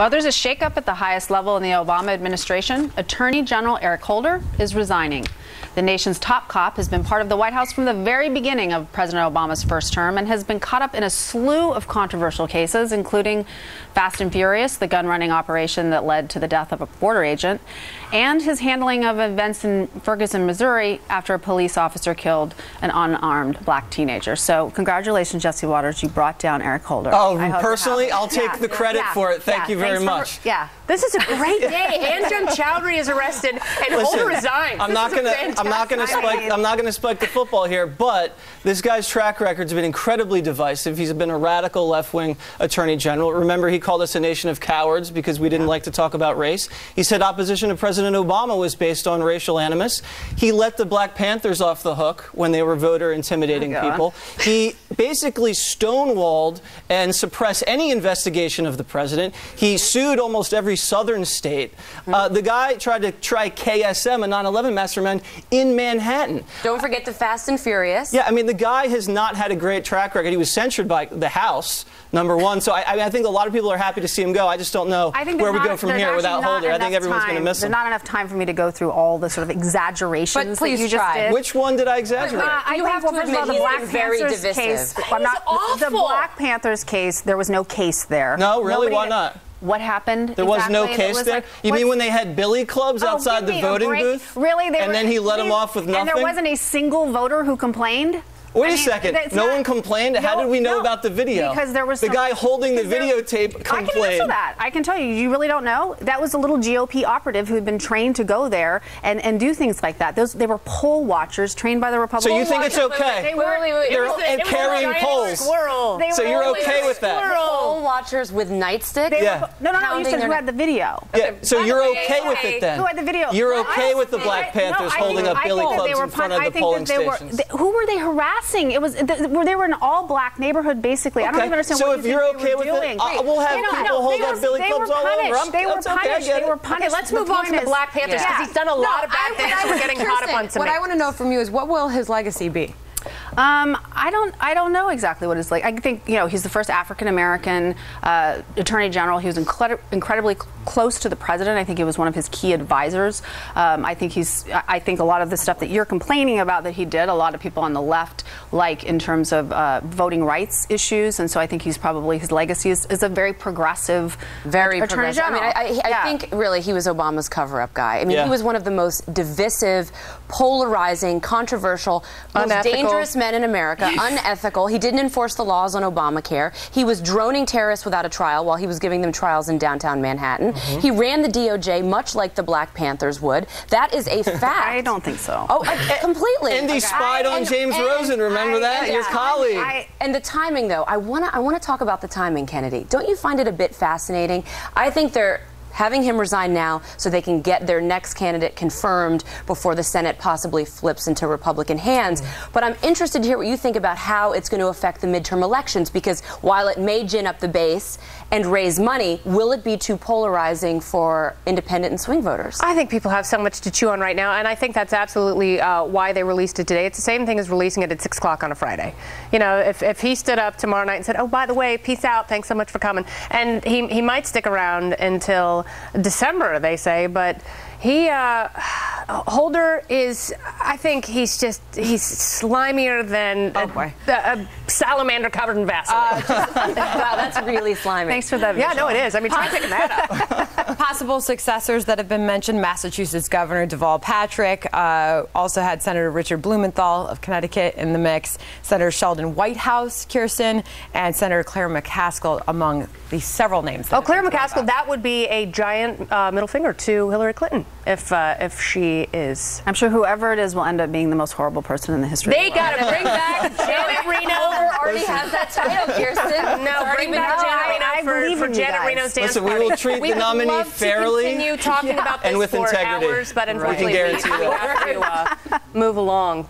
Well, there's a shakeup at the highest level in the Obama administration. Attorney General Eric Holder is resigning. The nation's top cop has been part of the White House from the very beginning of President Obama's first term and has been caught up in a slew of controversial cases, including Fast and Furious, the gun-running operation that led to the death of a border agent, and his handling of events in Ferguson, Missouri, after a police officer killed an unarmed black teenager. So congratulations, Jesse Waters. You brought down Eric Holder. Oh, personally, I'll take the credit for it. Thank you very much. This is a great day. Anjan Chowdhury is arrested and Holder resigns. I'm not going to spike the football here, but this guy's track record's been incredibly divisive. He's been a radical left-wing attorney general. Remember, he called us a nation of cowards because we didn't like to talk about race. He said opposition to President Obama was based on racial animus. He let the Black Panthers off the hook when they were voter intimidating people. He basically stonewalled and suppressed any investigation of the president. He sued almost every southern state. The guy tried to try KSM, a 9/11 mastermind, in Manhattan. Don't forget the Fast and Furious. Yeah, I mean, the guy has not had a great track record. He was censured by the House, #1. So I think a lot of people are happy to see him go. I just don't know where we go from here without Holder. I think everyone's going to miss him. There's not enough time for me to go through all the sort of exaggerations that you just did. Which one did I exaggerate? You have to admit the Black very Panthers divisive. case. Awful. The Black Panthers case, there was no case there. No, really? Why not? What happened? There was no case there? You mean when they had billy clubs outside the voting booth? Really? And then he let them off with nothing? And there wasn't a single voter who complained? Wait a second. No one complained? How did we know about the video? Because there was the guy holding the videotape complained. I can answer that. I can tell you. You really don't know? That was a little GOP operative who had been trained to go there and do things like that. They were poll watchers trained by the Republicans. So you think it's okay? They're carrying polls. So you're okay with that? Poll watchers with nightsticks? Yeah. No, you said who had the video. Yeah. So you're okay with it then? Who had the video? You're okay with the Black Panthers holding up billy clubs in front of the polling stations? Who were they harassing? It was they were an all-black neighborhood, basically. I don't even understand what if you're okay with it, we'll have people hold up billy clubs all over. They were punished. They were punished. Okay, let's move on to the Black Panthers because he's done a lot of bad things. We're getting caught up on something. What I want to know from you is what will his legacy be? I don't know exactly what it's like. I think, he's the first African-American attorney general. He was incredibly close to the president. I think he was one of his key advisors. I think a lot of the stuff that you're complaining about that he did, a lot of people on the left like in terms of voting rights issues. And so I think his legacy is a very progressive attorney general. I mean, I think really he was Obama's cover-up guy. I mean, he was one of the most divisive, polarizing, controversial, most dangerous men in America, unethical. He didn't enforce the laws on Obamacare. He was droning terrorists without a trial while he was giving them trials in downtown Manhattan. He ran the DOJ much like the Black Panthers would. That is a fact. I don't think so. Oh, completely. And he spied on James Rosen. Remember that? Your colleague. And the timing, though, I want to talk about the timing, Kennedy. Don't you find it a bit fascinating? I think they're having him resign now so they can get their next candidate confirmed before the Senate possibly flips into Republican hands. But I'm interested to hear what you think about how it's going to affect the midterm elections, because while it may gin up the base and raise money, will it be too polarizing for independent and swing voters? I think people have so much to chew on right now, and I think that's absolutely why they released it today. It's the same thing as releasing it at 6 o'clock on a Friday. If he stood up tomorrow night and said, oh, by the way, peace out, thanks so much for coming, and he might stick around until December, they say, but Holder is, I think he's slimier than a salamander covered in Vaseline. Wow, that's really slimy. Thanks for that. Yeah, no, it is. I mean, try picking that up. Possible successors that have been mentioned: Massachusetts Governor Deval Patrick, also had Senator Richard Blumenthal of Connecticut in the mix, Senator Sheldon Whitehouse Kirsten, and Senator Claire McCaskill, among the several names. Claire McCaskill, that would be a giant middle finger to Hillary Clinton if she is. I'm sure whoever it is will end up being the most horrible person in the history. They got to bring back Janet Reno. Already has that title, Kirsten. No, bring back Janet Reno for Janet Reno's dance party. We will treat the nominee fairly. We continue talking about this and with for integrity. hours, but unfortunately we can guarantee we have to move along.